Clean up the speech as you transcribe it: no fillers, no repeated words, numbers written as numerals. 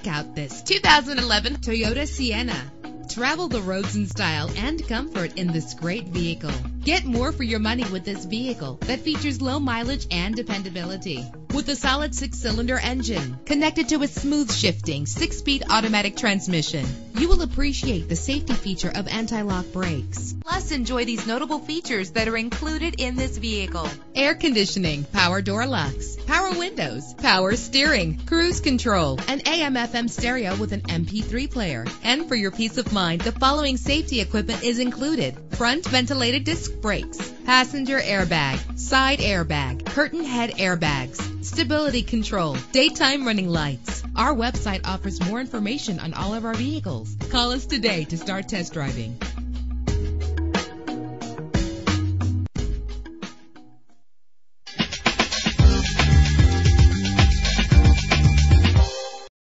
Check out this 2011 Toyota Sienna. Travel the roads in style and comfort in this great vehicle. Get more for your money with this vehicle that features low mileage and dependability. With a solid 6-cylinder engine connected to a smooth shifting 6-speed automatic transmission, you will appreciate the safety feature of anti-lock brakes. Plus, enjoy these notable features that are included in this vehicle: air conditioning, power door locks, power windows, power steering, cruise control, an AM/FM stereo with an MP3 player. And for your peace of mind, the following safety equipment is included: front ventilated disc brakes, passenger airbag, side airbag, curtain head airbags, stability control, daytime running lights. Our website offers more information on all of our vehicles. Call us today to start test driving.